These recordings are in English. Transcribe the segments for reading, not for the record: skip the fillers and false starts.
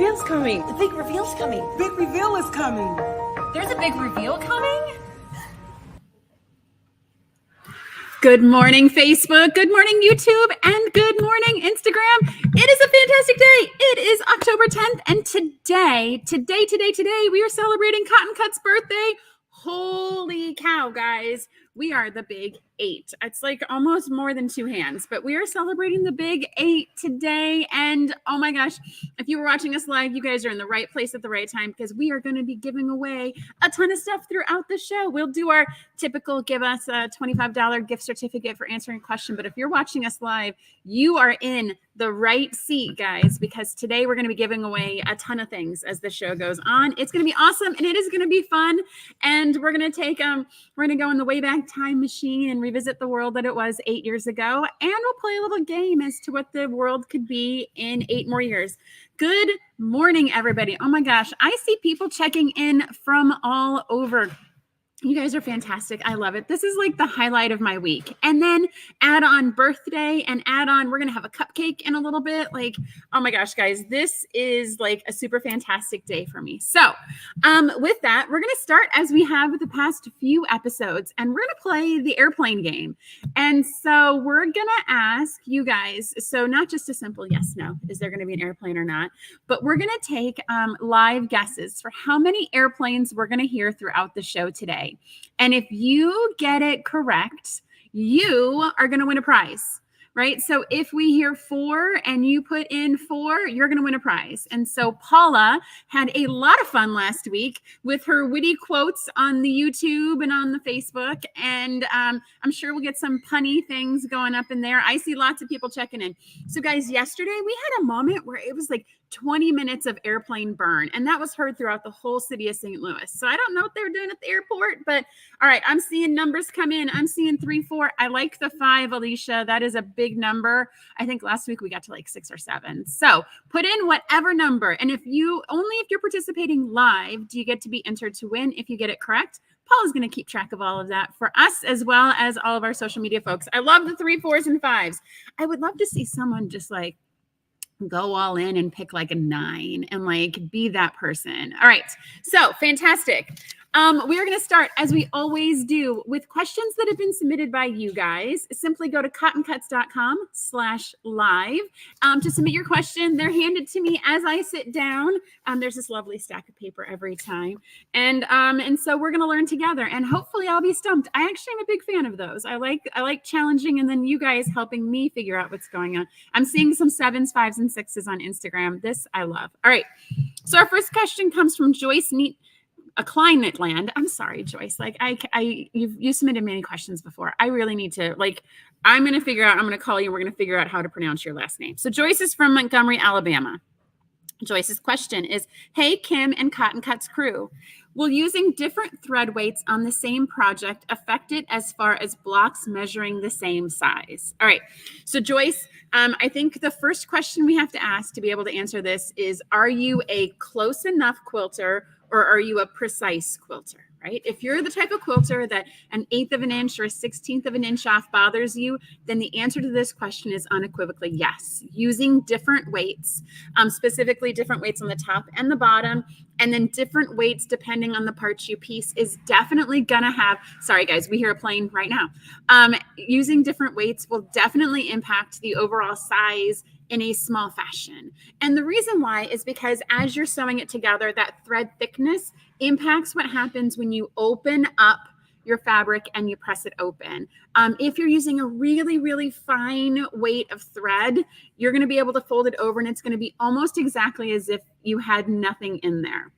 reveal's coming. The big reveal's coming. Big reveal is coming. There's a big reveal coming? Good morning, Facebook. Good morning, YouTube. And good morning, Instagram. It is a fantastic day. It is October 10th. And today, we are celebrating Cotton Cut's birthday. Holy cow, guys. We are the big 8. It's like almost more than 2 hands, but we are celebrating the big 8 today. And oh my gosh, if you were watching us live, you guys are in the right place at the right time because we are going to be giving away a ton of stuff throughout the show. We'll do our typical give us a $25 gift certificate for answering a question. But if you're watching us live, you are in the right seat, guys, because today we're going to be giving away a ton of things as the show goes on. It's going to be awesome and it is going to be fun. And we're going to take, we're going to go in the Wayback Time machine and revisit the world that it was 8 years ago. And we'll play a little game as to what the world could be in 8 more years. Good morning, everybody. Oh my gosh. I see people checking in from all over. You guys are fantastic. I love it. This is like the highlight of my week. And then add on birthday and add on, we're going to have a cupcake in a little bit. Like, oh my gosh, guys, this is like a super fantastic day for me. So with that, we're going to start as we have with the past few episodes, and we're going to play the airplane game. And so we're going to ask you guys, so not just a simple yes, no, is there going to be an airplane or not, but we're going to take live guesses for how many airplanes we're going to hear throughout the show today. And if you get it correct, you are going to win a prize, right? So if we hear 4 and you put in 4, you're going to win a prize. And so Paula had a lot of fun last week with her witty quotes on the YouTube and on the Facebook. And I'm sure we'll get some punny things going up in there. I see lots of people checking in. So guys, yesterday we had a moment where it was like 20 minutes of airplane burn, and that was heard throughout the whole city of St. Louis. So I don't know what they're doing at the airport, but all right, I'm seeing numbers come in. I'm seeing 3, 4. I like the 5, Alicia. That is a big number. I think last week we got to like 6 or 7. So put in whatever number. And if you're participating live, do you get to be entered to win if you get it correct? Paul is going to keep track of all of that for us as well as all of our social media folks. I love the 3, 4s, and 5s. I would love to see someone just like go all in and pick like a 9 and like be that person. All right. So fantastic. We are going to start, as we always do, with questions that have been submitted by you guys. Simply go to cottoncuts.com/live to submit your question. They're handed to me as I sit down. There's this lovely stack of paper every time. And so we're going to learn together, and hopefully I'll be stumped. I actually am a big fan of those. I like challenging, and then you guys helping me figure out what's going on. I'm seeing some 7s, 5s, and 6s on Instagram. This I love. All right. So our first question comes from Joyce a Climate Land. I'm sorry, Joyce. Like you submitted many questions before. I really need to I'm going to call you and we're going to figure out how to pronounce your last name. So Joyce is from Montgomery, Alabama. Joyce's question is, hey, Kim and Cotton Cuts crew, will using different thread weights on the same project affect it as far as blocks measuring the same size? All right. So Joyce, I think the first question we have to ask to be able to answer this is, are you a close enough quilter or are you a precise quilter, right? If you're the type of quilter that 1/8 of an inch or 1/16 of an inch off bothers you, then the answer to this question is unequivocally yes. Using different weights, specifically different weights on the top and the bottom, and then different weights depending on the parts you piece is definitely gonna have, sorry guys, we hear a plane right now. Using different weights will definitely impact the overall size in a small fashion. And the reason why is because as you're sewing it together, that thread thickness impacts what happens when you open up your fabric and you press it open. If you're using a really, really fine weight of thread, you're going to be able to fold it over and it's going to be almost exactly as if you had nothing in there.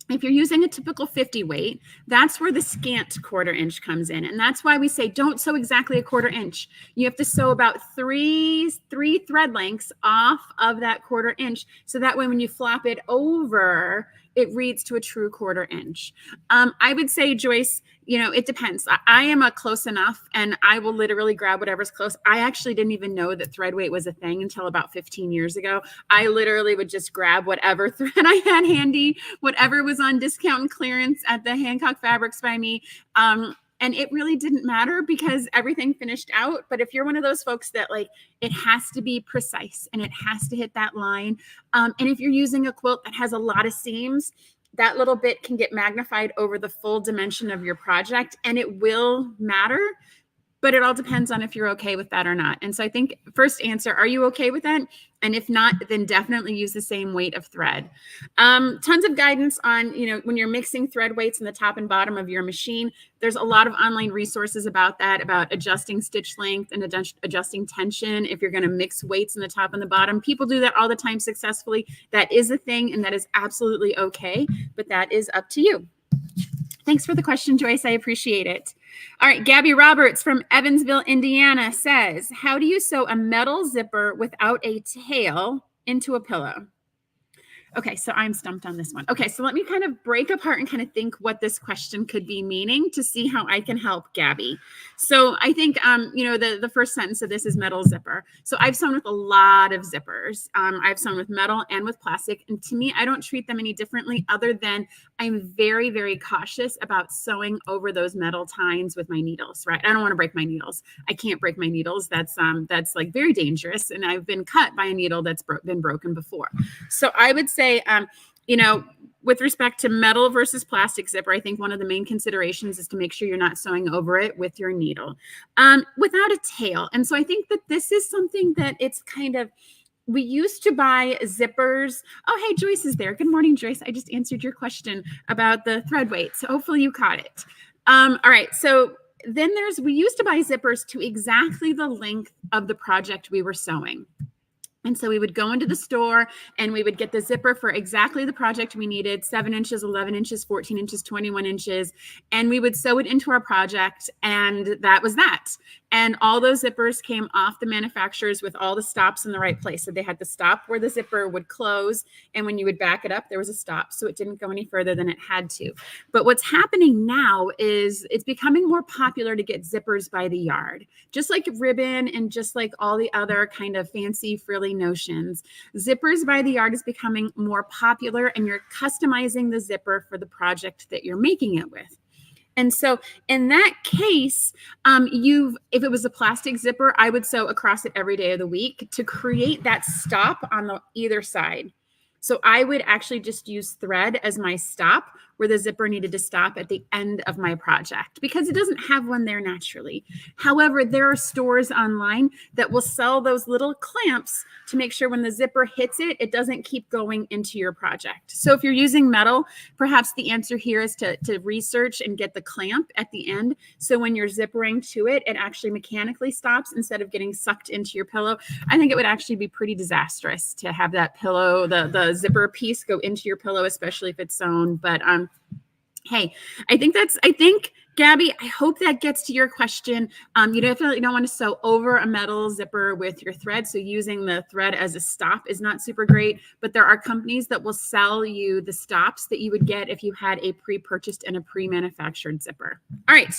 If you're using a typical 50 weight, that's where the scant 1/4 inch comes in. And that's why we say don't sew exactly a 1/4 inch. You have to sew about three thread lengths off of that 1/4 inch. So that way when you flop it over, it reads to a true 1/4 inch. I would say, Joyce, it depends. I am a close enough and I will literally grab whatever's close. I actually didn't even know that thread weight was a thing until about 15 years ago. I literally would just grab whatever thread I had handy, whatever was on discount and clearance at the Hancock Fabrics by me. And it really didn't matter because everything finished out. But if you're one of those folks that like, it has to be precise and it has to hit that line. And if you're using a quilt that has a lot of seams, that little bit can get magnified over the full dimension of your project, and it will matter. But it all depends on if you're okay with that or not. And so I think first answer, are you okay with that? And if not, then definitely use the same weight of thread. Tons of guidance on, when you're mixing thread weights in the top and bottom of your machine. There's a lot of online resources about that, about adjusting stitch length and adjusting tension if you're going to mix weights in the top and the bottom. People do that all the time successfully. That is a thing, and that is absolutely okay, but that is up to you. Thanks for the question, Joyce. I appreciate it. All right, Gabby Roberts from Evansville, Indiana says, how do you sew a metal zipper without a tail into a pillow? Okay, so I'm stumped on this one. Okay, so let me kind of break apart and kind of think what this question could be meaning to see how I can help Gabby. So I think, the first sentence of this is metal zipper. So I've sewn with a lot of zippers. I've sewn with metal and with plastic. And to me, I don't treat them any differently other than I'm very, very cautious about sewing over those metal tines with my needles, right? I don't want to break my needles. I can't break my needles. That's like very dangerous. And I've been cut by a needle that's been broken before. So I would say, with respect to metal versus plastic zipper, I think one of the main considerations is to make sure you're not sewing over it with your needle without a tail. And so I think that this is something that it's kind of, we used to buy zippers. Oh, hey, Joyce is there. Good morning, Joyce. I just answered your question about the thread weight. So hopefully you caught it. All right. So then we used to buy zippers to exactly the length of the project we were sewing. And so we would go into the store and we would get the zipper for exactly the project we needed, 7 inches, 11 inches, 14 inches, 21 inches. And we would sew it into our project. And that was that. And all those zippers came off the manufacturers with all the stops in the right place. So they had the stop where the zipper would close. And when you would back it up, there was a stop. So it didn't go any further than it had to. But what's happening now is it's becoming more popular to get zippers by the yard, just like ribbon and just like all the other kind of fancy frilly notions. Zippers by the yard is becoming more popular, and you're customizing the zipper for the project that you're making it with. And so in that case, if it was a plastic zipper, I would sew across it every day of the week to create that stop on either side. So I would actually just use thread as my stop where the zipper needed to stop at the end of my project because it doesn't have one there naturally. However, there are stores online that will sell those little clamps to make sure when the zipper hits it, it doesn't keep going into your project. So if you're using metal, perhaps the answer here is to research and get the clamp at the end. So when you're zippering to it, it actually mechanically stops instead of getting sucked into your pillow. I think it would actually be pretty disastrous to have that pillow, the zipper piece go into your pillow, especially if it's sewn. But hey, I think Gabby, I hope that gets to your question. You definitely don't want to sew over a metal zipper with your thread. So using the thread as a stop is not super great, but there are companies that will sell you the stops that you would get if you had a pre-purchased and a pre-manufactured zipper. All right.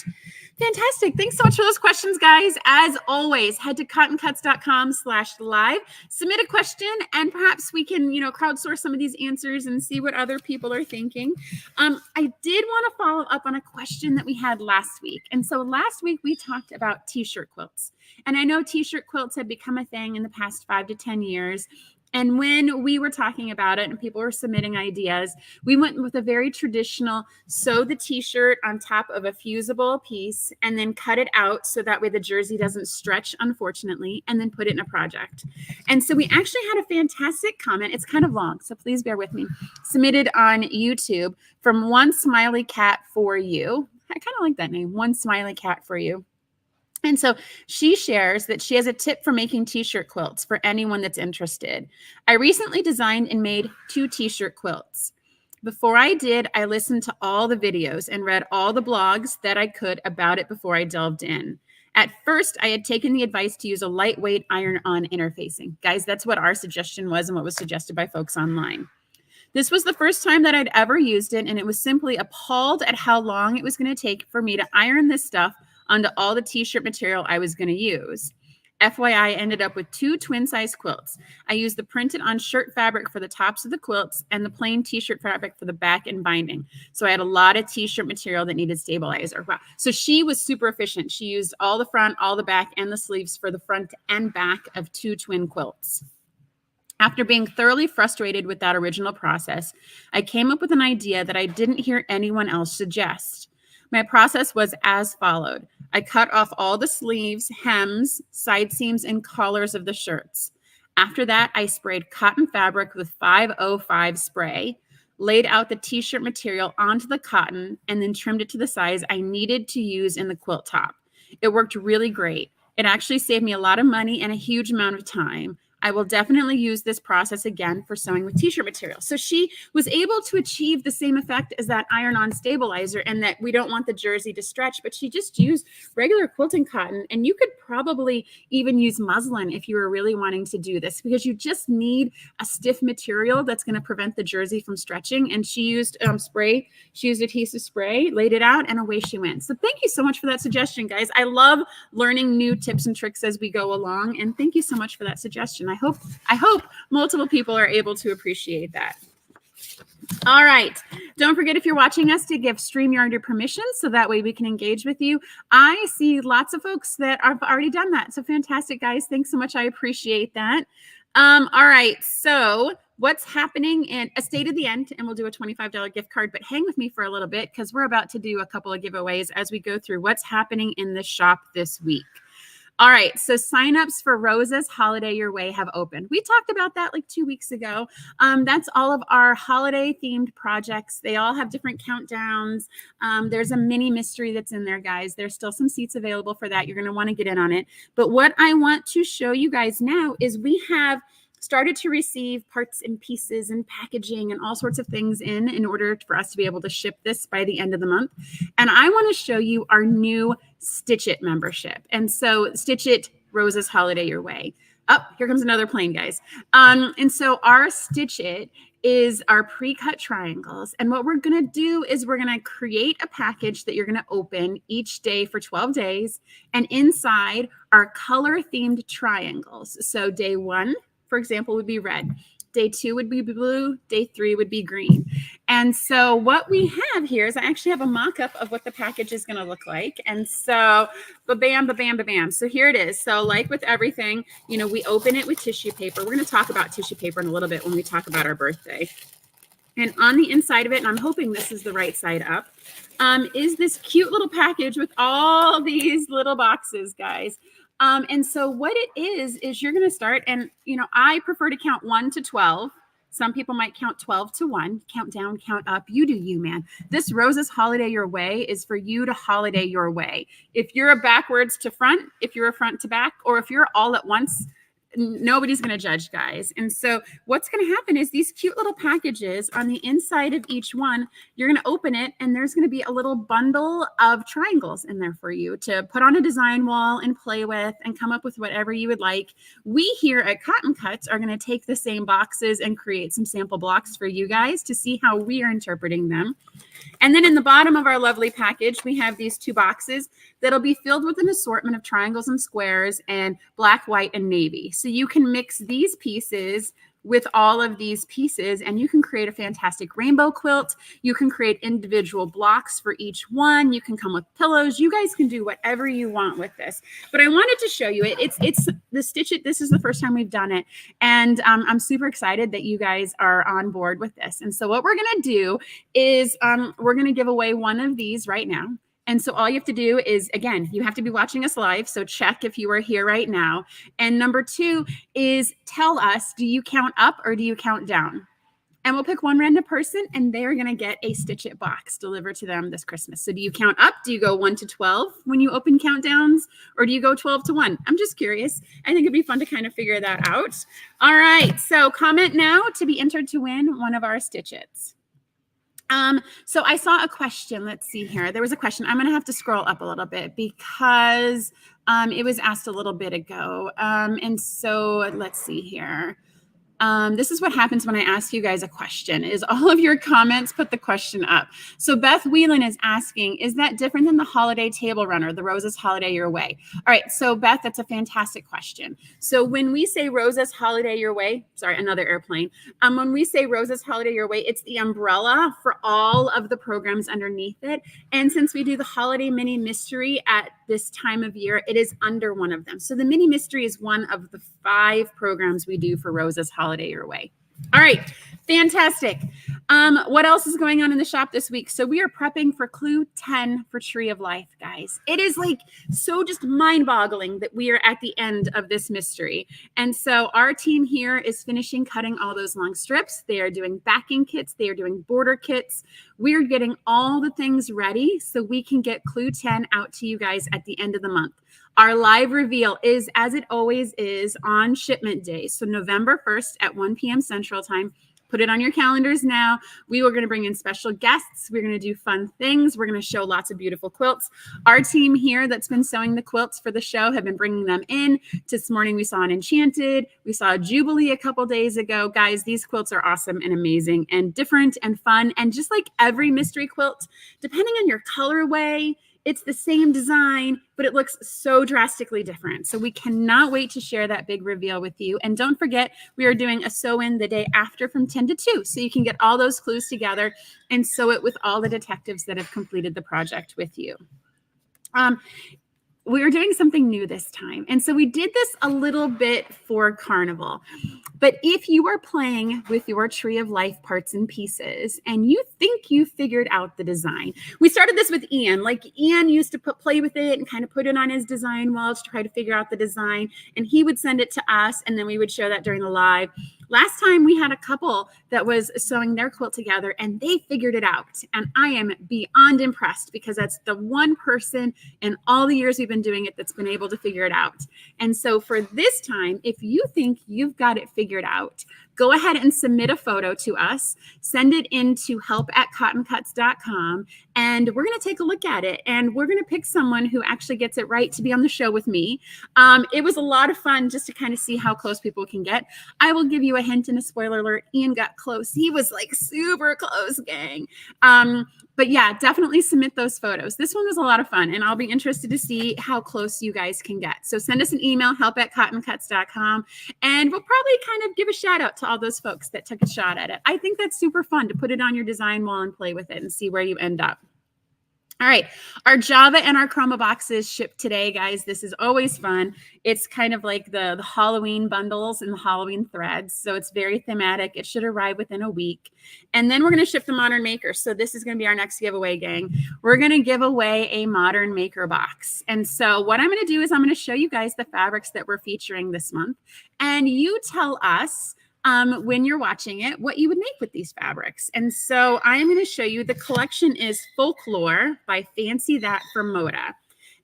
Fantastic. Thanks so much for those questions, guys. As always, head to cottoncuts.com/live, submit a question, and perhaps we can, crowdsource some of these answers and see what other people are thinking. I did want to follow up on a question that we had last week. And so last week we talked about t-shirt quilts. And I know t-shirt quilts have become a thing in the past 5 to 10 years. And when we were talking about it and people were submitting ideas, we went with a very traditional sew the t-shirt on top of a fusible piece and then cut it out so that way the jersey doesn't stretch, unfortunately, and then put it in a project. And so we actually had a fantastic comment. It's kind of long, so please bear with me. Submitted on YouTube from One Smiley Cat for You. I kind of like that name, One Smiley Cat for You. And so she shares that she has a tip for making t-shirt quilts for anyone that's interested. I recently designed and made 2 t-shirt quilts. Before I did, I listened to all the videos and read all the blogs that I could about it before I delved in. At first, I had taken the advice to use a lightweight iron-on interfacing. Guys, that's what our suggestion was and what was suggested by folks online. This was the first time that I'd ever used it, and it was simply appalled at how long it was going to take for me to iron this stuff onto all the t-shirt material I was going to use. FYI, I ended up with 2 twin-size quilts. I used the printed on shirt fabric for the tops of the quilts and the plain t-shirt fabric for the back and binding. So I had a lot of t-shirt material that needed stabilizer. Wow. So she was super efficient. She used all the front, all the back, and the sleeves for the front and back of 2 twin quilts. After being thoroughly frustrated with that original process, I came up with an idea that I didn't hear anyone else suggest. My process was as followed. I cut off all the sleeves, hems, side seams, and collars of the shirts. After that, I sprayed cotton fabric with 505 spray, laid out the t-shirt material onto the cotton, and then trimmed it to the size I needed to use in the quilt top. It worked really great. It actually saved me a lot of money and a huge amount of time. I will definitely use this process again for sewing with t-shirt material. So she was able to achieve the same effect as that iron-on stabilizer, and that we don't want the jersey to stretch, but she just used regular quilting cotton. And you could probably even use muslin if you were really wanting to do this, because you just need a stiff material that's going to prevent the jersey from stretching. And she used spray. She used adhesive spray, laid it out, and away she went. So thank you so much for that suggestion, guys. I love learning new tips and tricks as we go along. And thank you so much for that suggestion. I hope multiple people are able to appreciate that. All right. Don't forget, if you're watching us, to give StreamYard your permission so that way we can engage with you. I see lots of folks that have already done that. So fantastic, guys. Thanks so much. I appreciate that. All right. So what's happening in a state of the end, and we'll do a $25 gift card, but hang with me for a little bit because we're about to do a couple of giveaways as we go through what's happening in the shop this week. All right, so signups for Rosa's Holiday Your Way have opened. We talked about that like 2 weeks ago. That's all of our holiday-themed projects. They all have different countdowns. There's a mini mystery that's in there, guys. There's still some seats available for that. You're going to want to get in on it. But what I want to show you guys now is we have started to receive parts and pieces and packaging and all sorts of things in order for us to be able to ship this by the end of the month. And I want to show you our new Stitch It membership. And so Stitch It, Rosa's Holiday Your Way. Oh, here comes another plane, guys. And so our Stitch It is our pre-cut triangles. And what we're going to do is we're going to create a package that you're going to open each day for 12 days. And inside are color-themed triangles. So day 1, for example, would be red. Day 2 would be blue. Day 3 would be green. And so what we have here is I actually have a mock-up of what the package is going to look like. And so ba-bam, ba-bam, ba-bam. So here it is. So like with everything, you know, we open it with tissue paper. We're going to talk about tissue paper in a little bit when we talk about our birthday. And on the inside of it, and I'm hoping this is the right side up, is this cute little package with all these little boxes, guys. And so what it is you're going to start, and, you know, I prefer to count 1 to 12. Some people might count 12 to 1. Count down, count up. You do you, man. This Rosa's Holiday Your Way is for you to holiday your way. If you're a backwards to front, if you're a front to back, or if you're all at once, nobody's going to judge, guys. And so what's going to happen is these cute little packages on the inside of each one, you're going to open it and there's going to be a little bundle of triangles in there for you to put on a design wall and play with and come up with whatever you would like. We here at Cotton Cuts are going to take the same boxes and create some sample blocks for you guys to see how we are interpreting them. And then in the bottom of our lovely package, we have these 2 boxes that'll be filled with an assortment of triangles and squares and black, white, and navy. So you can mix these pieces with all of these pieces and you can create a fantastic rainbow quilt. You can create individual blocks for each one. You can come with pillows. You guys can do whatever you want with this. But I wanted to show you it. It's the Stitch It. This is the first time we've done it. And I'm super excited that you guys are on board with this. And so what we're going to do is we're going to give away one of these right now. And so all you have to do is, again, you have to be watching us live. So check if you are here right now. And number 2 is tell us, do you count up or do you count down? And we'll pick one random person and they're going to get a Stitch It box delivered to them this Christmas. So do you count up? Do you go 1 to 12 when you open countdowns? Or do you go 12 to 1? I'm just curious. I think it'd be fun to kind of figure that out. All right. So comment now to be entered to win one of our Stitch Its. So I saw a question. Let's see here. There was a question. I'm going to have to scroll up a little bit because it was asked a little bit ago. And so let's see here. This is what happens when I ask you guys a question, is all of your comments put the question up. So Beth Whelan is asking, is that different than the holiday table runner, the Roses Holiday Your Way? All right, so Beth, that's a fantastic question. So when we say Roses Holiday Your Way, sorry, another airplane. When we say Roses Holiday Your Way, it's the umbrella for all of the programs underneath it. And since we do the holiday mini mystery at this time of year, it is under one of them. So the mini mystery is one of the 5 programs we do for Roses Holiday Your Way. All right, fantastic. What else is going on in the shop this week? So we are prepping for Clue 10 for Tree of Life, guys. It is like so just mind-boggling that we are at the end of this mystery. And so our team here is finishing cutting all those long strips. They are doing backing kits. They are doing border kits. We're getting all the things ready so we can get Clue 10 out to you guys at the end of the month. Our live reveal is, as it always is, on shipment day. So November 1st at 1 p.m. Central Time. Put it on your calendars now. We are going to bring in special guests. We're going to do fun things. We're going to show lots of beautiful quilts. Our team here that's been sewing the quilts for the show have been bringing them in. This morning we saw an Enchanted. We saw a Jubilee a couple days ago. Guys, these quilts are awesome and amazing and different and fun. And just like every mystery quilt, depending on your colorway, it's the same design, but it looks so drastically different. So we cannot wait to share that big reveal with you. And don't forget, we are doing a sew-in the day after from 10 to 2. So you can get all those clues together and sew it with all the detectives that have completed the project with you. We are doing something new this time. And so we did this a little bit for Carnival. But if you are playing with your Tree of Life parts and pieces and you think you figured out the design, we started this with Ian. Like Ian used to play with it and kind of put it on his design wall to try to figure out the design. And he would send it to us and then we would share that during the live. Last time we had a couple that was sewing their quilt together and they figured it out. And I am beyond impressed because that's the one person in all the years we've been doing it that's been able to figure it out. And so for this time, if you think you've got it figured out, go ahead and submit a photo to us, send it in to help@cottoncuts.com, and we're going to take a look at it. And we're going to pick someone who actually gets it right to be on the show with me. It was a lot of fun just to kind of see how close people can get. I will give you a hint and a spoiler alert. Ian got close. He was like super close, gang. But yeah, definitely submit those photos. This one was a lot of fun, and I'll be interested to see how close you guys can get. So send us an email, help@cottoncuts.com, and we'll probably kind of give a shout out to all those folks that took a shot at it. I think that's super fun to put it on your design wall and play with it and see where you end up. All right, our Java and our Chroma boxes shipped today, guys. This is always fun. It's kind of like the Halloween bundles and the Halloween threads. So it's very thematic. It should arrive within a week. And then we're going to ship the Modern Maker. So this is going to be our next giveaway, gang. We're going to give away a Modern Maker box. And so what I'm going to do is I'm going to show you guys the fabrics that we're featuring this month. And you tell us when you're watching it, what you would make with these fabrics. And so I am going to show you, the collection is Folklore by Fancy That from Moda.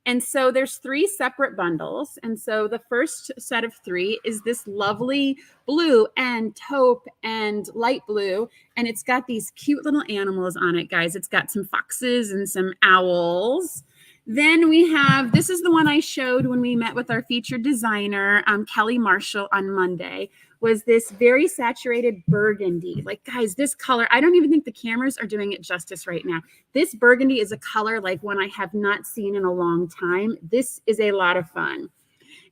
And so there's 3 separate bundles. And so the first set of 3 is this lovely blue and taupe and light blue. And it's got these cute little animals on it, guys. It's got some foxes and some owls. Then we have, this is the one I showed when we met with our featured designer, Kelly Marshall, on Monday, was this very saturated burgundy. Like, guys, this color, I don't even think the cameras are doing it justice right now. This burgundy is a color like one I have not seen in a long time. This is a lot of fun.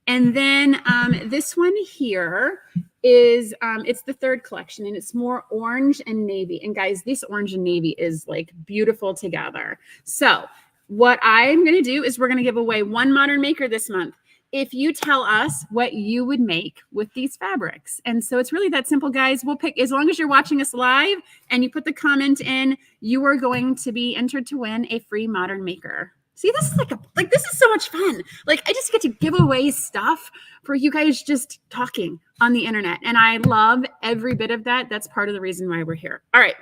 And then this one here is, it's the 3rd collection, and it's more orange and navy. And guys, this orange and navy is like beautiful together. So what I'm going to do is we're going to give away 1 Modern Maker this month if you tell us what you would make with these fabrics. And so it's really that simple, guys. We'll pick, as long as you're watching us live and you put the comment in, you are going to be entered to win a free Modern Maker. See, this is like this is so much fun. Like, I just get to give away stuff for you guys just talking on the internet. And I love every bit of that. That's part of the reason why we're here. All right.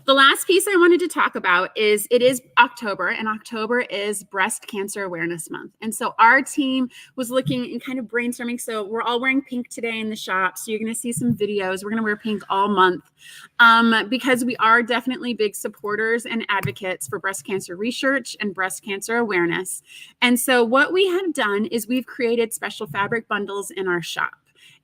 The last piece I wanted to talk about is, it is October, and October is Breast Cancer Awareness Month. And so our team was looking and kind of brainstorming. So we're all wearing pink today in the shop. So you're going to see some videos. We're going to wear pink all month because we are definitely big supporters and advocates for breast cancer research and breast cancer awareness. And so what we have done is we've created special fabric bundles in our shop.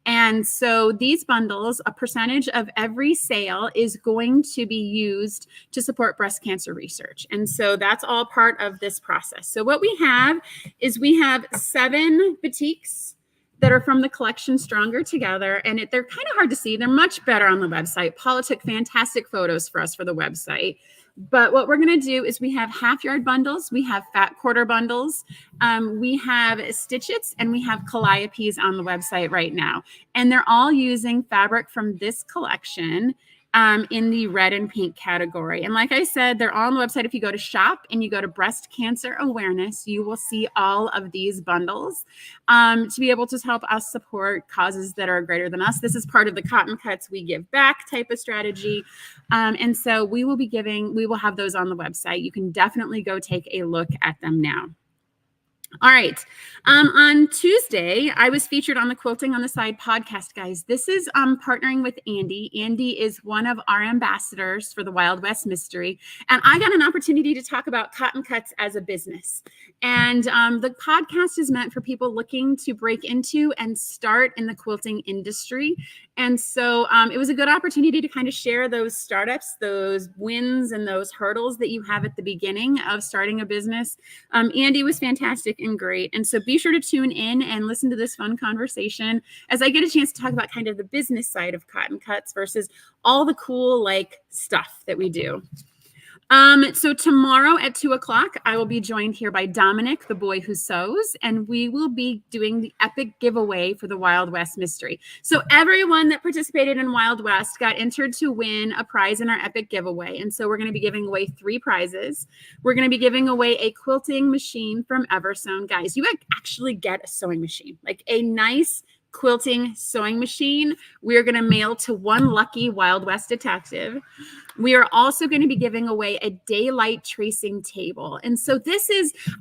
And so these bundles, a percentage of every sale is going to be used to support breast cancer research. And so that's all part of this process. So what we have is we have 7 batiks that are from the collection Stronger Together. And they're kind of hard to see. They're much better on the website. Paula took fantastic photos for us for the website. But what we're going to do is we have half yard bundles, we have fat quarter bundles, we have stitchets, and we have calliopes on the website right now. And they're all using fabric from this collection in the red and pink category. And like I said, they're all on the website. If you go to shop and you go to breast cancer awareness, you will see all of these bundles to be able to help us support causes that are greater than us. This is part of the Cotton Cuts We Give Back type of strategy. And so we will have those on the website. You can definitely go take a look at them now. All right. On Tuesday, I was featured on the Quilting on the Side podcast, guys. This is partnering with Andy. Andy is one of our ambassadors for the Wild West Mystery. And I got an opportunity to talk about cotton cuts as a business. And the podcast is meant for people looking to break into and start in the quilting industry. And so it was a good opportunity to kind of share those startups, those wins, and those hurdles that you have at the beginning of starting a business. Andy was fantastic and great. And so be sure to tune in and listen to this fun conversation as I get a chance to talk about kind of the business side of cotton cuts versus all the cool like stuff that we do. So tomorrow at 2:00, I will be joined here by Dominic, the boy who sews, and we will be doing the epic giveaway for the Wild West Mystery. So everyone that participated in Wild West got entered to win a prize in our epic giveaway. And so we're going to be giving away 3 prizes. We're going to be giving away a quilting machine from Eversewn. Guys, you actually get a sewing machine, like a nice quilting sewing machine. We are going to mail to one lucky Wild West detective. We are also going to be giving away a daylight tracing table. And so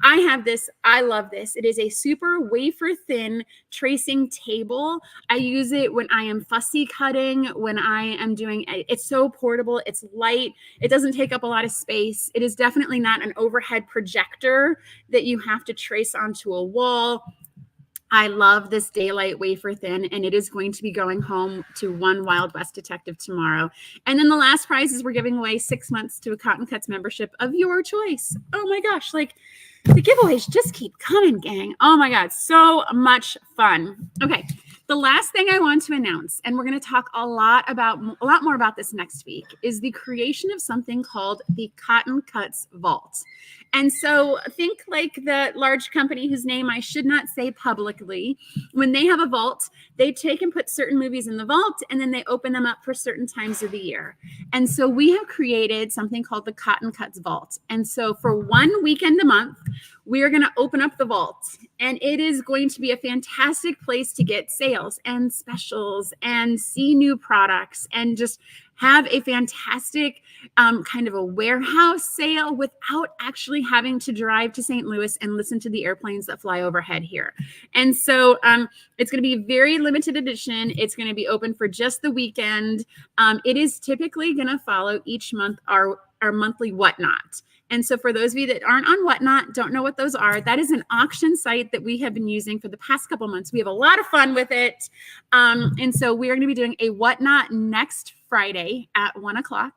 I have this, I love this. It is a super wafer thin tracing table. I use it when I am fussy cutting, when I am doing, it's so portable, it's light, it doesn't take up a lot of space. It is definitely not an overhead projector that you have to trace onto a wall. I love this daylight wafer thin, and it is going to be going home to one Wild West detective tomorrow. And then the last prize is we're giving away 6 months to a Cotton Cuts membership of your choice. Oh my gosh, like the giveaways just keep coming, gang. Oh my God, so much fun. Okay, the last thing I want to announce, and we're going to talk a lot more about this next week, is the creation of something called the Cotton Cuts Vault. And so think like the large company whose name I should not say publicly. When they have a vault, they take and put certain movies in the vault, and then they open them up for certain times of the year. And so we have created something called the Cotton Cuts Vault. And so for one weekend a month, we are going to open up the vault, and it is going to be a fantastic place to get sales and specials and see new products and just have a fantastic kind of a warehouse sale without actually having to drive to St. Louis and listen to the airplanes that fly overhead here. And so it's going to be very limited edition. It's going to be open for just the weekend. It is typically going to follow each month our monthly Whatnot. And so for those of you that aren't on Whatnot, don't know what those are, that is an auction site that we have been using for the past couple months. We have a lot of fun with it. And so we are going to be doing a Whatnot next Friday at 1:00.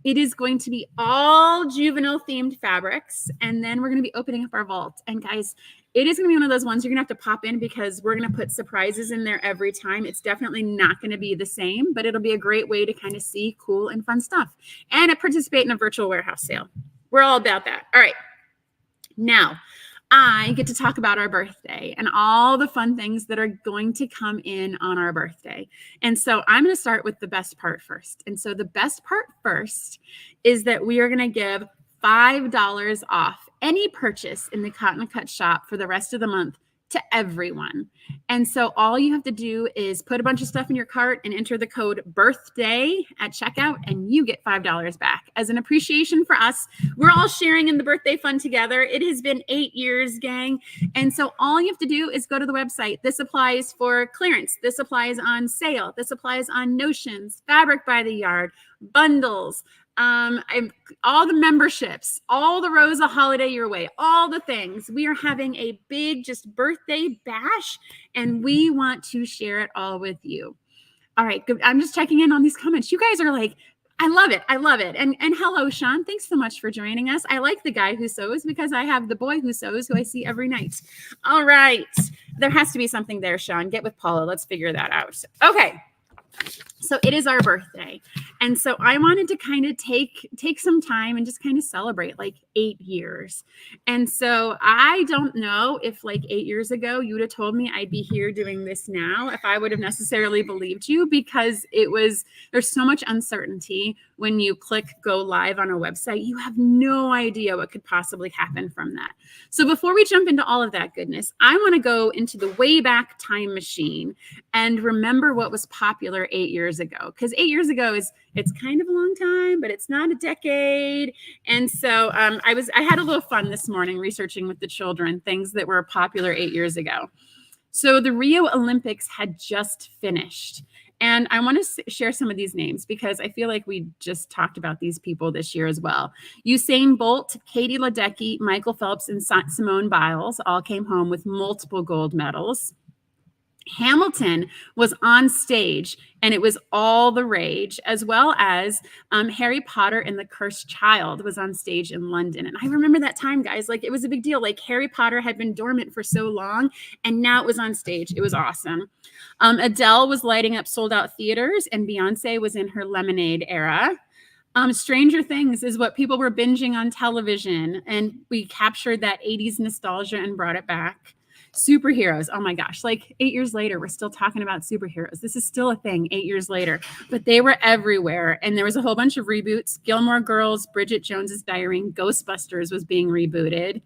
It is going to be all juvenile themed fabrics. And then we're going to be opening up our vault. And guys, it is going to be one of those ones you're going to have to pop in because we're going to put surprises in there every time. It's definitely not going to be the same, but it'll be a great way to kind of see cool and fun stuff and participate in a virtual warehouse sale. We're all about that. All right. Now, I get to talk about our birthday and all the fun things that are going to come in on our birthday. And so I'm going to start with the best part first. And so the best part first is that we are going to give $5 off any purchase in the Cotton Cut shop for the rest of the month to everyone. And so all you have to do is put a bunch of stuff in your cart and enter the code birthday at checkout, and you get $5 back. As an appreciation for us, we're all sharing in the birthday fun together. It has been 8 years, gang. And so all you have to do is go to the website. This applies for clearance. This applies on sale. This applies on notions, fabric by the yard, bundles, all the memberships, all the Rosa holiday your way, all the things. We are having a big just birthday bash and we want to share it all with you. All right, good. I'm just checking in on these comments. You guys are like, I love it. I love it. And hello, Sean. Thanks so much for joining us. I like the guy who sews because I have the boy who sews who I see every night. All right. There has to be something there, Sean. Get with Paula. Let's figure that out. Okay. So it is our birthday. And so I wanted to kind of take some time and just kind of celebrate like 8 years. And so I don't know if like 8 years ago you would have told me I'd be here doing this now, if I would have necessarily believed you, because there's so much uncertainty when you click go live on a website. You have no idea what could possibly happen from that. So before we jump into all of that goodness, I want to go into the way back time machine and remember what was popular 8 years ago. Because 8 years ago it's kind of a long time, but it's not a decade. And so I had a little fun this morning researching with the children things that were popular 8 years ago. So the Rio Olympics had just finished. And I want to share some of these names because I feel like we just talked about these people this year as well. Usain Bolt, Katie Ledecky, Michael Phelps, and Simone Biles all came home with multiple gold medals. Hamilton was on stage and it was all the rage, as well as Harry Potter and the Cursed Child was on stage in London. And I remember that time, guys, like it was a big deal. Like Harry Potter had been dormant for so long and now it was on stage. It was awesome. Adele was lighting up sold out theaters and Beyonce was in her Lemonade era. Stranger Things is what people were binging on television, and we captured that 80s nostalgia and brought it back. Superheroes. Oh my gosh. Like 8 years later, we're still talking about superheroes. This is still a thing 8 years later, but they were everywhere. And there was a whole bunch of reboots. Gilmore Girls, Bridget Jones's Diary, Ghostbusters was being rebooted.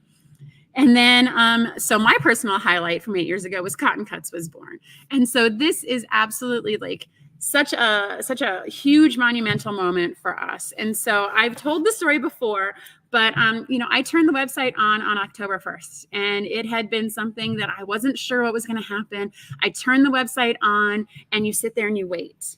And then, so my personal highlight from 8 years ago was Cotton Cuts was born. And so this is absolutely like such a huge monumental moment for us. And so I've told the story before, but, I turned the website on October 1st, and it had been something that I wasn't sure what was going to happen. I turned the website on, and you sit there and you wait.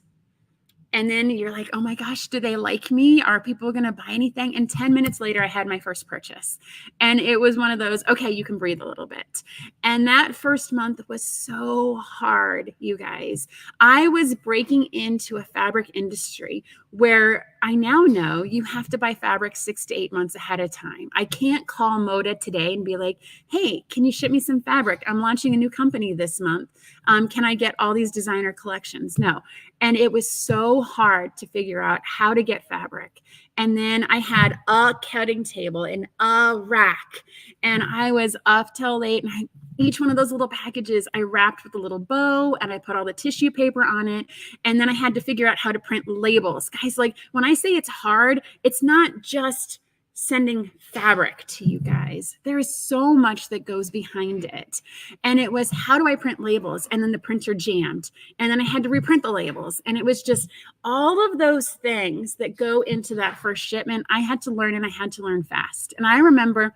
And then you're like, oh my gosh, do they like me? Are people going to buy anything? And 10 minutes later, I had my first purchase. And it was one of those, okay, you can breathe a little bit. And that first month was so hard, you guys. I was breaking into a fabric industry where I now know you have to buy fabric 6 to 8 months ahead of time. I can't call Moda today and be like, hey, can you ship me some fabric? I'm launching a new company this month. Can I get all these designer collections? No. And it was so hard to figure out how to get fabric. And then I had a cutting table and a rack, and I was up till late, and each one of those little packages I wrapped with a little bow and I put all the tissue paper on it. And then I had to figure out how to print labels. Guys, like when I say it's hard, it's not just sending fabric to you guys. There is so much that goes behind it. And it was, how do I print labels? And then the printer jammed. And then I had to reprint the labels. And it was just all of those things that go into that first shipment. I had to learn, and I had to learn fast. And I remember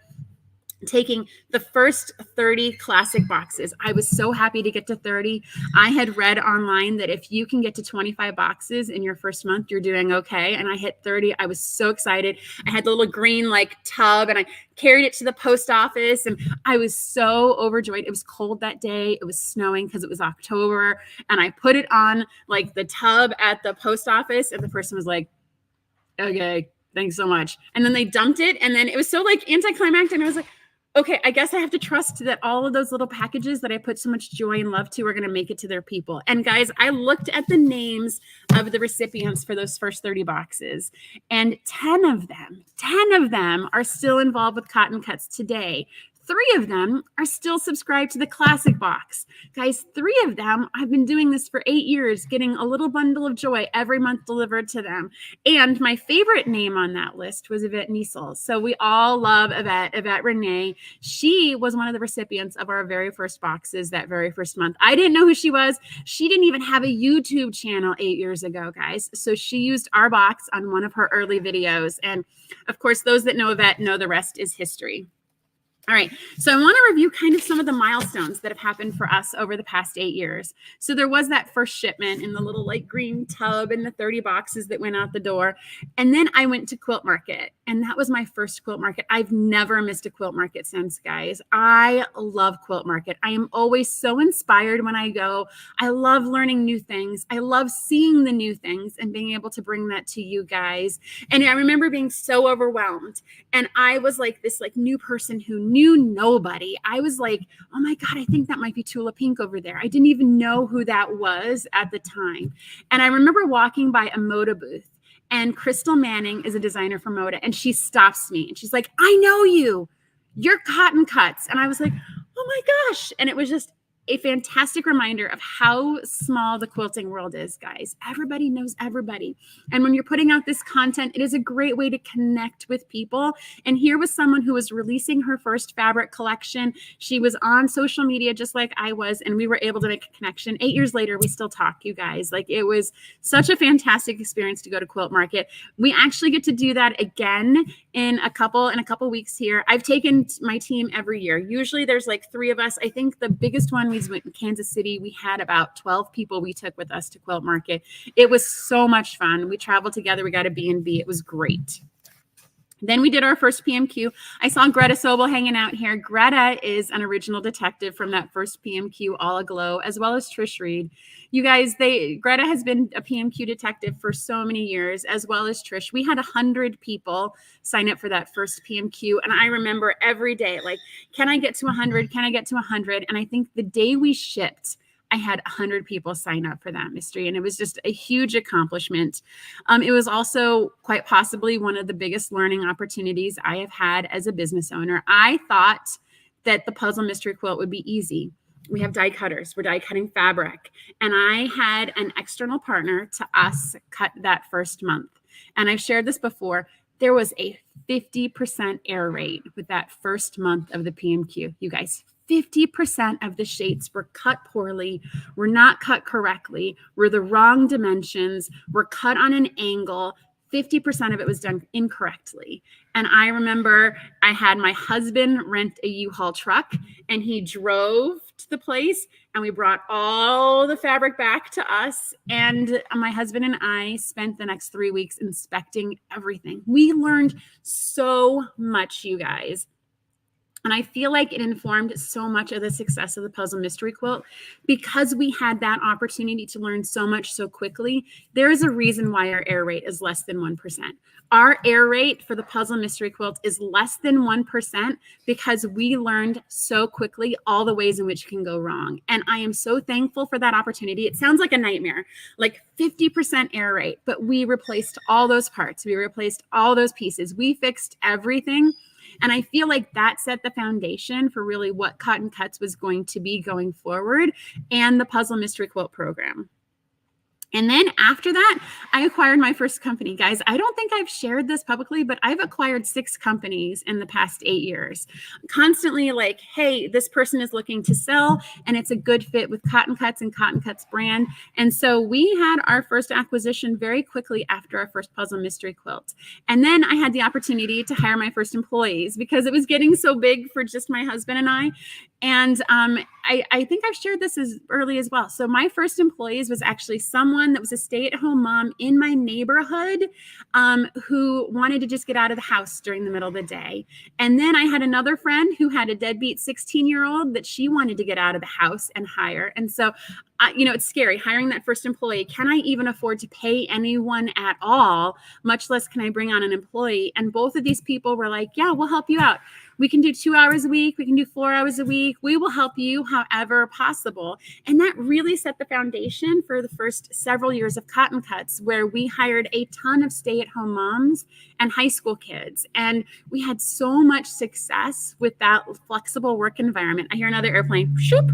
taking the first 30 classic boxes. I was so happy to get to 30. I had read online that if you can get to 25 boxes in your first month, you're doing okay. And I hit 30. I was so excited. I had the little green like tub, and I carried it to the post office, and I was so overjoyed. It was cold that day. It was snowing because it was October. And I put it on like the tub at the post office, and the person was like, okay, thanks so much. And then they dumped it. And then it was so like anticlimactic. And I was like, okay, I guess I have to trust that all of those little packages that I put so much joy and love to are going to make it to their people. And guys, I looked at the names of the recipients for those first 30 boxes, and 10 of them are still involved with Cotton Cuts today. 3 of them are still subscribed to the classic box. Guys, 3 of them, I've been doing this for 8 years, getting a little bundle of joy every month delivered to them. And my favorite name on that list was Yvette Niesel. So we all love Yvette Renee. She was one of the recipients of our very first boxes that very first month. I didn't know who she was. She didn't even have a YouTube channel 8 years ago, guys. So she used our box on one of her early videos. And of course, those that know Yvette know the rest is history. All right, so I want to review kind of some of the milestones that have happened for us over the past 8 years. So there was that first shipment in the little light green tub and the 30 boxes that went out the door. And then I went to Quilt Market, and that was my first Quilt Market. I've never missed a Quilt Market since, guys. I love Quilt Market. I am always so inspired when I go. I love learning new things. I love seeing the new things and being able to bring that to you guys. And I remember being so overwhelmed. And I was like this new person who knew nobody. I was like, oh my God, I think that might be Tula Pink over there. I didn't even know who that was at the time. And I remember walking by a Moda booth, and Crystal Manning is a designer for Moda, and she stops me and she's like, I know you. You're Cotton Cuts. And I was like, oh my gosh. And it was just a fantastic reminder of how small the quilting world is, guys. Everybody knows everybody. And when you're putting out this content, it is a great way to connect with people. And here was someone who was releasing her first fabric collection. She was on social media just like I was, and we were able to make a connection. 8 years later, we still talk, you guys. Like, it was such a fantastic experience to go to Quilt Market. We actually get to do that again in a couple weeks here. I've taken my team every year. Usually there's like 3 of us. I think the biggest one we went in Kansas City. We had about 12 people we took with us to Quilt Market. It was so much fun. We traveled together. We got a B&B. It was great. Then we did our first PMQ. I saw Greta Sobel hanging out here. Greta is an original detective from that first PMQ, All Aglow, as well as Trish Reed. You guys, Greta has been a PMQ detective for so many years, as well as Trish. We had 100 people sign up for that first PMQ. And I remember every day, like, can I get to 100? Can I get to 100? And I think the day we shipped, I had 100 people sign up for that mystery, and it was just a huge accomplishment. It was also quite possibly one of the biggest learning opportunities I have had as a business owner. I thought that the puzzle mystery quilt would be easy. We have die cutters. We're die cutting fabric. And I had an external partner to us cut that first month. And I've shared this before. There was a 50% error rate with that first month of the PMQ. You guys, 50% of the shapes were cut poorly, were not cut correctly, were the wrong dimensions, were cut on an angle. 50% of it was done incorrectly. And I remember I had my husband rent a U-Haul truck, and he drove to the place, and we brought all the fabric back to us. And my husband and I spent the next 3 weeks inspecting everything. We learned so much, you guys. And I feel like it informed so much of the success of the puzzle mystery quilt because we had that opportunity to learn so much so quickly. There is a reason why our error rate is less than 1%. Our error rate for the puzzle mystery quilt is less than 1% because we learned so quickly all the ways in which it can go wrong. And I am so thankful for that opportunity. It sounds like a nightmare, like 50% error rate, but we replaced all those parts. We replaced all those pieces. We fixed everything. And I feel like that set the foundation for really what Cotton Cuts was going to be going forward and the Puzzle Mystery Quilt program. And then after that, I acquired my first company. Guys, I don't think I've shared this publicly, but I've acquired 6 companies in the past 8 years. Constantly like, hey, this person is looking to sell, and it's a good fit with Cotton Cuts and Cotton Cuts brand. And so we had our first acquisition very quickly after our first Puzzle Mystery Quilt. And then I had the opportunity to hire my first employees because it was getting so big for just my husband and I. And I think I've shared this as early as well. So my first employees was actually someone that was a stay-at-home mom in my neighborhood who wanted to just get out of the house during the middle of the day. And then I had another friend who had a deadbeat 16-year-old that she wanted to get out of the house and hire. And so, it's scary hiring that first employee. Can I even afford to pay anyone at all? Much less can I bring on an employee? And both of these people were like, yeah, we'll help you out. We can do 2 hours a week. We can do 4 hours a week. We will help you however possible. And that really set the foundation for the first several years of Cotton Cuts, where we hired a ton of stay-at-home moms and high school kids. And we had so much success with that flexible work environment. I hear another airplane. Shoop.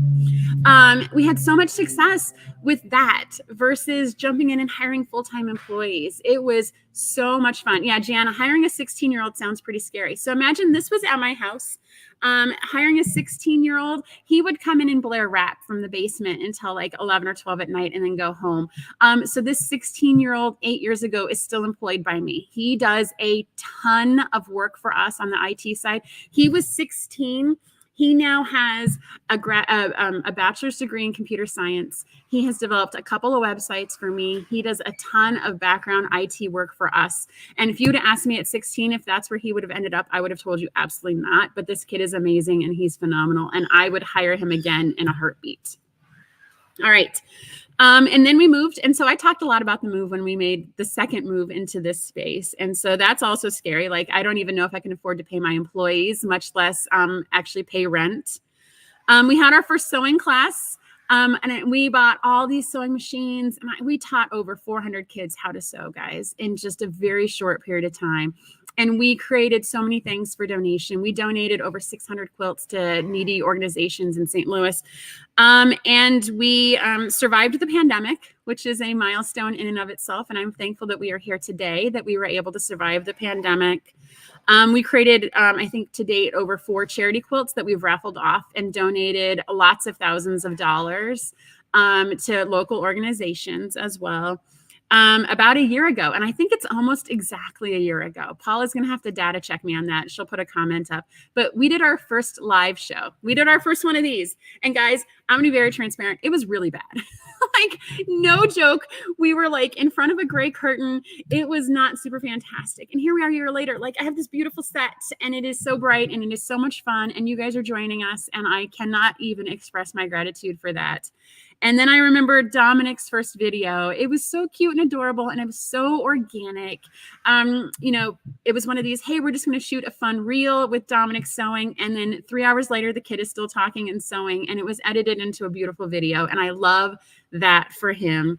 We had so much success success with that versus jumping in and hiring full-time employees. It was so much fun. Yeah, Gianna, hiring a 16-year-old sounds pretty scary. So imagine this was at my house. Hiring a 16-year-old, he would come in and blare rap from the basement until like 11 or 12 at night and then go home. So this 16-year-old 8 years ago is still employed by me. He does a ton of work for us on the IT side. He was 16. He now has a bachelor's degree in computer science. He has developed a couple of websites for me. He does a ton of background IT work for us. And if you would have asked me at 16 if that's where he would have ended up, I would have told you absolutely not. But this kid is amazing and he's phenomenal. And I would hire him again in a heartbeat. All right. And then we moved. And so I talked a lot about the move when we made the second move into this space. And so that's also scary. Like, I don't even know if I can afford to pay my employees, much less actually pay rent. We had our first sewing class. And we bought all these sewing machines. And we taught over 400 kids how to sew, guys, in just a very short period of time. And we created so many things for donation. We donated over 600 quilts to needy organizations in St. Louis. And we survived the pandemic, which is a milestone in and of itself. And I'm thankful that we are here today, that we were able to survive the pandemic. We created, I think to date, over 4 charity quilts that we've raffled off and donated lots of thousands of dollars to local organizations as well. About a year ago, and I think it's almost exactly a year ago. Paula's going to have to data check me on that. She'll put a comment up. But we did our first live show. We did our first one of these. And guys, I'm going to be very transparent. It was really bad. Like, no joke. We were like in front of a gray curtain. It was not super fantastic. And here we are a year later. Like, I have this beautiful set and it is so bright and it is so much fun. And you guys are joining us. And I cannot even express my gratitude for that. And then I remember Dominic's first video. It was so cute and adorable, and it was so organic. You know, it was one of these, hey, we're just going to shoot a fun reel with Dominic sewing. And then 3 hours later, the kid is still talking and sewing, and it was edited into a beautiful video. And I love that for him.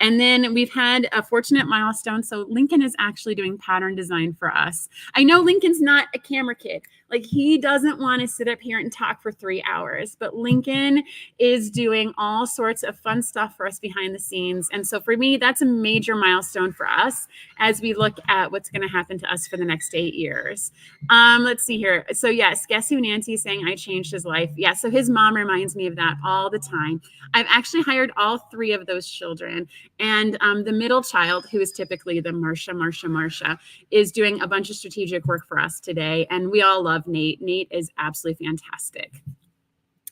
And then we've had a fortunate milestone. So Lincoln is actually doing pattern design for us. I know Lincoln's not a camera kid. Like, he doesn't want to sit up here and talk for 3 hours, but Lincoln is doing all sorts of fun stuff for us behind the scenes. And so for me, that's a major milestone for us as we look at what's going to happen to us for the next 8 years. Let's see here. So yes, guess who Nancy's saying I changed his life. Yeah. So his mom reminds me of that all the time. I've actually hired all 3 of those children. And the middle child, who is typically the Marsha, is doing a bunch of strategic work for us today. And we all love Nate. Nate is absolutely fantastic.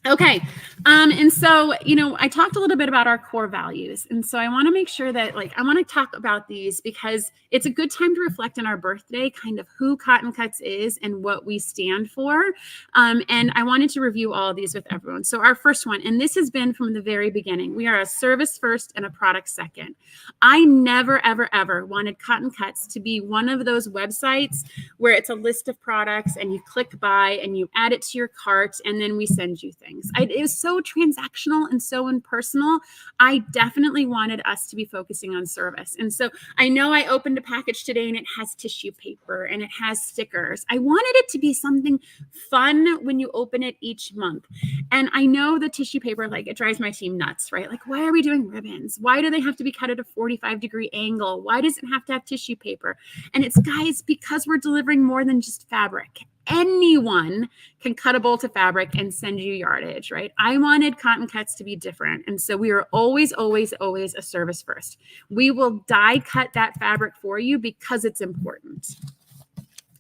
Okay. And so, you know, I talked a little bit about our core values. And so I want to make sure that, like, I want to talk about these because it's a good time to reflect on our birthday, kind of who Cotton Cuts is and what we stand for. And I wanted to review all of these with everyone. So our first one, and this has been from the very beginning, we are a service first and a product second. I never, ever, ever wanted Cotton Cuts to be one of those websites where it's a list of products and you click buy and you add it to your cart and then we send you things. It was so transactional and so impersonal. I definitely wanted us to be focusing on service. And so I know I opened a package today and it has tissue paper and it has stickers. I wanted it to be something fun when you open it each month. And I know the tissue paper, like, it drives my team nuts, right? Like, why are we doing ribbons? Why do they have to be cut at a 45-degree angle? Why does it have to have tissue paper? And it's, guys, because we're delivering more than just fabric. Anyone can cut a bolt of fabric and send you yardage, right? I wanted Cotton Cuts to be different. And so we are always, always, always a service first. We will die cut that fabric for you because it's important.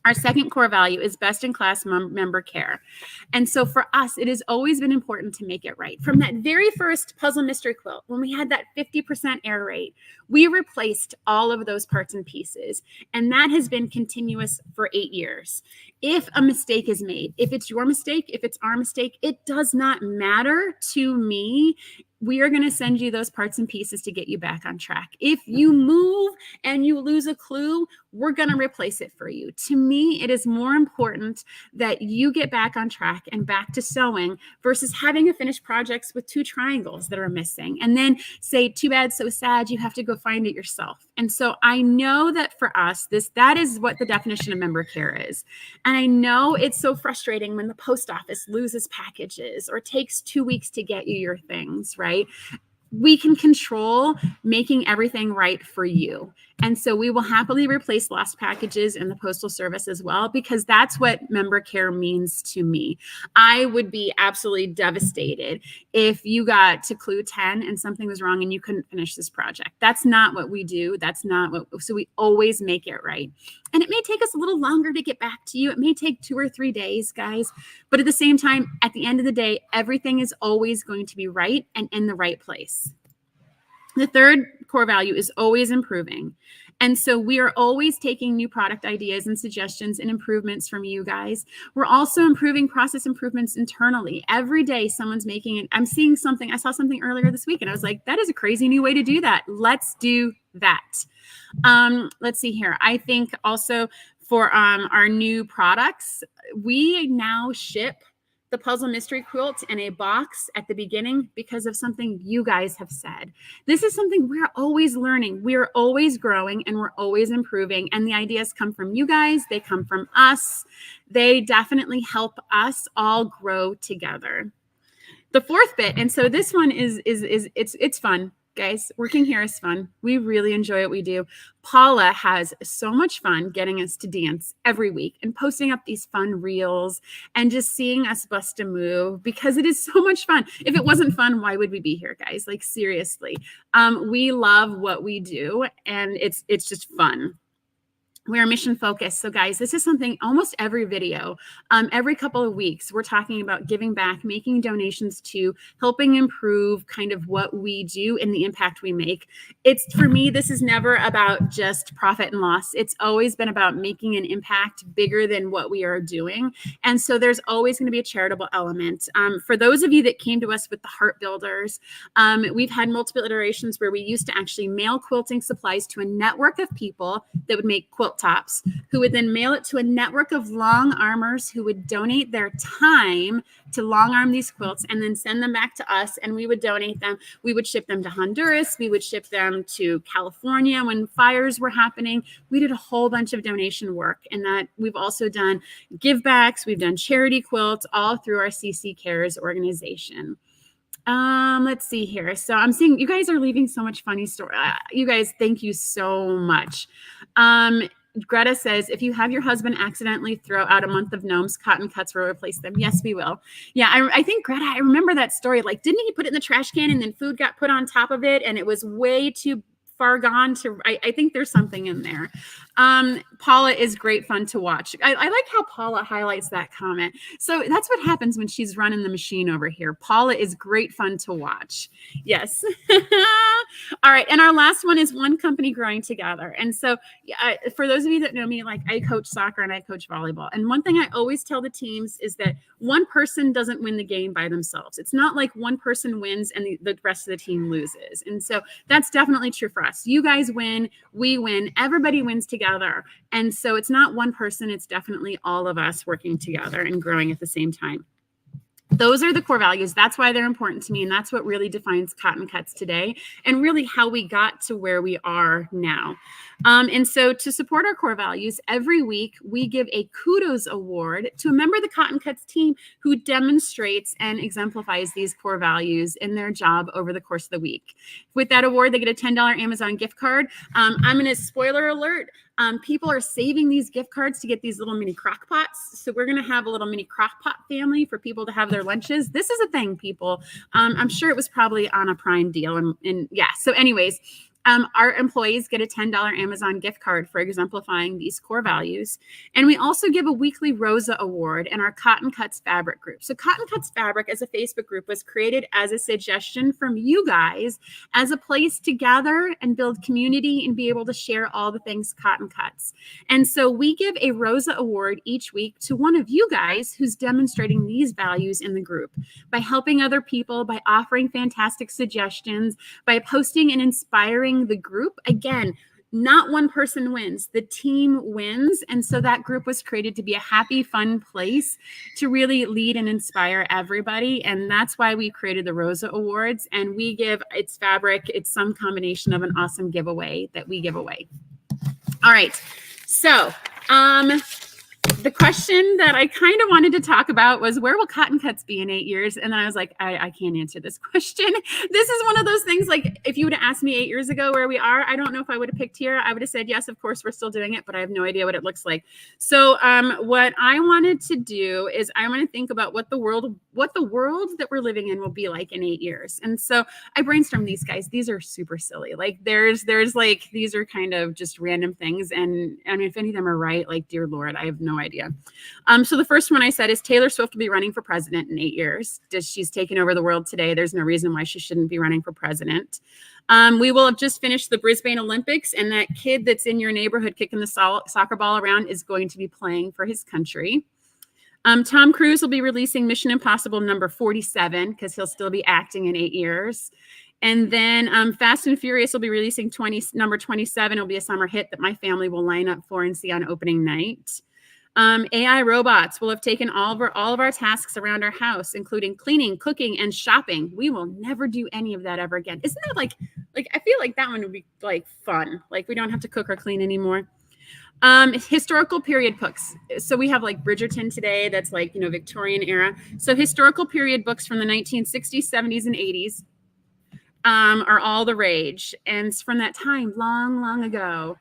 Our second core value is best-in-class member care. And so for us, it has always been important to make it right. From that very first puzzle mystery quilt, when we had that 50% error rate, we replaced all of those parts and pieces. And that has been continuous for 8 years. If a mistake is made, if it's your mistake, if it's our mistake, it does not matter to me. We are going to send you those parts and pieces to get you back on track. If you move and you lose a clue, we're going to replace it for you. To me, it is more important that you get back on track and back to sewing versus having a finished project with 2 triangles that are missing and then say, too bad, so sad, you have to go find it yourself. And so I know that for us, that is what the definition of member care is. And I know it's so frustrating when the post office loses packages or takes 2 weeks to get you your things, right? we can control making everything right for you. And so we will happily replace lost packages in the postal service as well, because that's what member care means to me. I would be absolutely devastated if you got to clue 10 and something was wrong and you couldn't finish this project. That's not what we do. That's not what, so we always make it right. And it may take us a little longer to get back to you. It may take 2 or 3 days, guys. But at the same time, at the end of the day, everything is always going to be right and in the right place. The third core value is always improving. And so we are always taking new product ideas and suggestions and improvements from you guys. We're also improving process improvements internally. Every day someone's making it. I'm seeing something. I saw something earlier this week and I was like, that is a crazy new way to do that. Let's do that. Let's see here. I think also for our new products, we now ship the puzzle mystery quilt in a box at the beginning because of something you guys have said. This is something we're always learning. We're always growing and we're always improving. And the ideas come from you guys. They come from us. They definitely help us all grow together. The fourth bit, and so this one it's fun. Guys, working here is fun. We really enjoy what we do. Paula has so much fun getting us to dance every week and posting up these fun reels and just seeing us bust a move, because it is so much fun. If it wasn't fun, why would we be here, guys? Like, seriously. We love what we do and it's just fun. We are mission focused. So guys, this is something almost every video, every couple of weeks, we're talking about giving back, making donations to, helping improve kind of what we do and the impact we make. It's, for me, this is never about just profit and loss. It's always been about making an impact bigger than what we are doing. And so there's always going to be a charitable element. For those of you that came to us with the Heart Builders, we've had multiple iterations where we used to actually mail quilting supplies to a network of people that would make quilt tops, who would then mail it to a network of long armers who would donate their time to long arm these quilts and then send them back to us, and we would donate them. We would ship them to Honduras. We would ship them to California when fires were happening. We did a whole bunch of donation work, and that we've also done give backs. We've done charity quilts all through our CC Cares organization. Let's see here. So I'm seeing you guys are leaving so much funny story. You guys, thank you so much. Greta says, if you have your husband accidentally throw out a month of gnomes, cotton cuts will replace them. Yes, we will. Yeah, I think, Greta, I remember that story. Like, didn't he put it in the trash can and then food got put on top of it and it was way too far gone to, I think there's something in there. Paula is great fun to watch. I like how Paula highlights that comment. So that's what happens when she's running the machine over here. Paula is great fun to watch. Yes. All right. And our last one is one company growing together. And so for those of you that know me, like, I coach soccer and I coach volleyball. And one thing I always tell the teams is that one person doesn't win the game by themselves. It's not like one person wins and the rest of the team loses. And so that's definitely true for us. You guys win, we win, everybody wins together. And so it's not one person, it's definitely all of us working together and growing at the same time. Those are the core values. That's why they're important to me. And that's what really defines Cotton Cuts today and really how we got to where we are now. And so to support our core values, every week we give a kudos award to a member of the Cotton Cuts team who demonstrates and exemplifies these core values in their job over the course of the week. With that award, they get a $10 Amazon gift card. I'm going to, spoiler alert, people are saving these gift cards to get these little mini crock pots. So we're going to have a little mini crock pot family for people to have their lunches. This is a thing, people. I'm sure it was probably on a Prime deal. And yeah, so anyways, our employees get a $10 Amazon gift card for exemplifying these core values. And we also give a weekly Rosa Award in our Cotton Cuts Fabric group. So Cotton Cuts Fabric as a Facebook group was created as a suggestion from you guys as a place to gather and build community and be able to share all the things Cotton Cuts. And so we give a Rosa Award each week to one of you guys who's demonstrating these values in the group by helping other people, by offering fantastic suggestions, by posting and inspiring the group. Again, not one person wins, the team wins. And so that group was created to be a happy, fun place to really lead and inspire everybody. And that's why we created the Rosa Awards. And we give, it's fabric, it's some combination of an awesome giveaway that we give away. All right. So the question that I kind of wanted to talk about was, where will cotton cuts be in 8 years? And then I was like, I can't answer this question. This is one of those things, like, if you would have asked me 8 years ago where we are, I don't know if I would have picked here. I would have said, yes, of course, we're still doing it, but I have no idea what it looks like. So what I wanted to do is I want to think about what the world that we're living in will be like in 8 years. And so I brainstormed these guys. These are super silly. Like there's like, these are kind of just random things. And I mean, if any of them are right, like, dear Lord, I have no idea. So the first one I said is Taylor Swift will be running for president in 8 years. She's taken over the world today. There's no reason why she shouldn't be running for president. We will have just finished the Brisbane Olympics, and that kid that's in your neighborhood kicking the soccer ball around is going to be playing for his country. Tom Cruise will be releasing Mission Impossible number 47 because he'll still be acting in 8 years. And then Fast and Furious will be releasing number 27. It'll be a summer hit that my family will line up for and see on opening night. AI robots will have taken all of our tasks around our house, including cleaning, cooking, and shopping. We will never do any of that ever again. Isn't that like I feel like that one would be like fun. Like we don't have to cook or clean anymore. Historical period books. So we have like Bridgerton today. That's like, Victorian era. So historical period books from the 1960s, 70s, and 80s are all the rage. And from that time, long, long ago.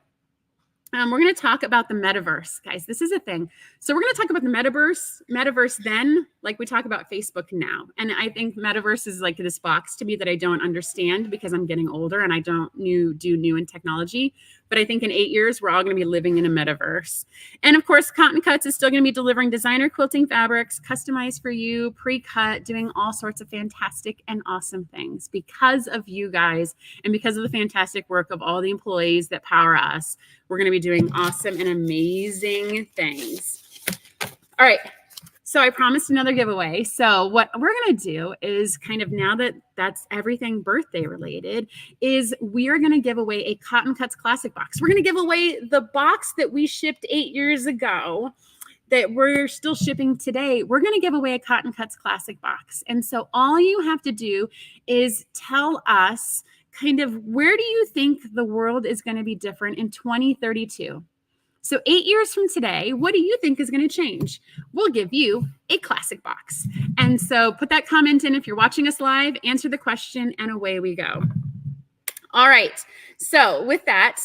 We're going to talk about the metaverse, guys. This is a thing. So we're going to talk about the metaverse then, like we talk about Facebook now. And I think metaverse is like this box to me that I don't understand because I'm getting older and I don't do new in technology. But I think in 8 years, we're all going to be living in a metaverse. And of course, Cotton Cuts is still going to be delivering designer quilting fabrics, customized for you, pre-cut, doing all sorts of fantastic and awesome things because of you guys and because of the fantastic work of all the employees that power us. We're going to be doing awesome and amazing things. All right. So I promised another giveaway. So what we're going to do is kind of, now that that's everything birthday related, is we are going to give away a Cotton Cuts Classic box. We're going to give away the box that we shipped 8 years ago that we're still shipping today. We're going to give away a Cotton Cuts Classic box. And so all you have to do is tell us kind of, where do you think the world is going to be different in 2032? So 8 years from today, what do you think is going to change? We'll give you a classic box. And so put that comment in if you're watching us live, answer the question, and away we go. All right. So with that,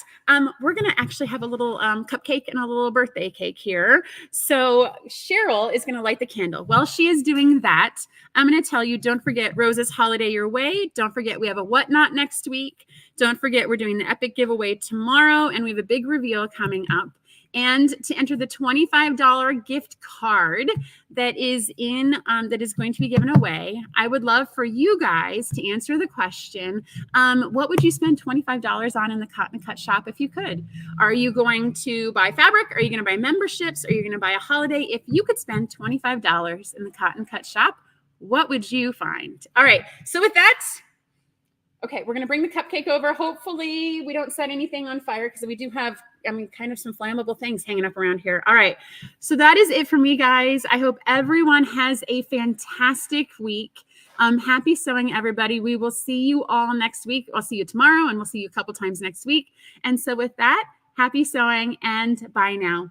we're going to actually have a little cupcake and a little birthday cake here. So Cheryl is going to light the candle. While she is doing that, I'm going to tell you, don't forget Rose's Holiday Your Way. Don't forget we have a Whatnot next week. Don't forget we're doing the epic giveaway tomorrow, and we have a big reveal coming up. And to enter the $25 gift card that is going to be given away, I would love for you guys to answer the question, what would you spend $25 on in the Cotton Cut shop if you could? Are you going to buy fabric? Are you going to buy memberships? Are you going to buy a holiday? If you could spend $25 in the Cotton Cut shop, what would you find? All right. So with that, okay, we're going to bring the cupcake over. Hopefully we don't set anything on fire because we do have, kind of some flammable things hanging up around here. All right. So that is it for me, guys. I hope everyone has a fantastic week. Happy sewing, everybody. We will see you all next week. I'll see you tomorrow, and we'll see you a couple times next week. And so with that, happy sewing and bye now.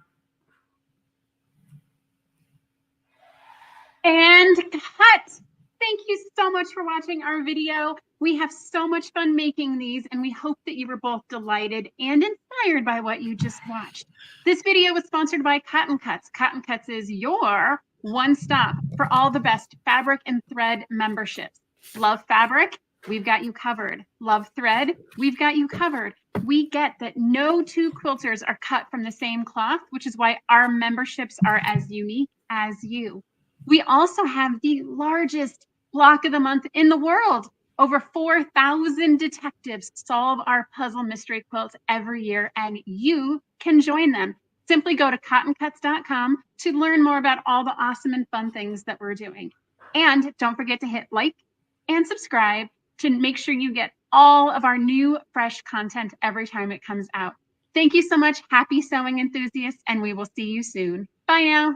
And cut. Thank you so much for watching our video. We have so much fun making these, and we hope that you were both delighted and inspired by what you just watched. This video was sponsored by Cotton Cuts. Cotton Cuts is your one stop for all the best fabric and thread memberships. Love fabric? We've got you covered. Love thread? We've got you covered. We get that no two quilters are cut from the same cloth, which is why our memberships are as unique as you. We also have the largest block of the month in the world. Over 4,000 detectives solve our puzzle mystery quilts every year, and you can join them. Simply go to cottoncuts.com to learn more about all the awesome and fun things that we're doing. And don't forget to hit like and subscribe to make sure you get all of our new fresh content every time it comes out. Thank you so much. Happy sewing enthusiasts, and we will see you soon. Bye now.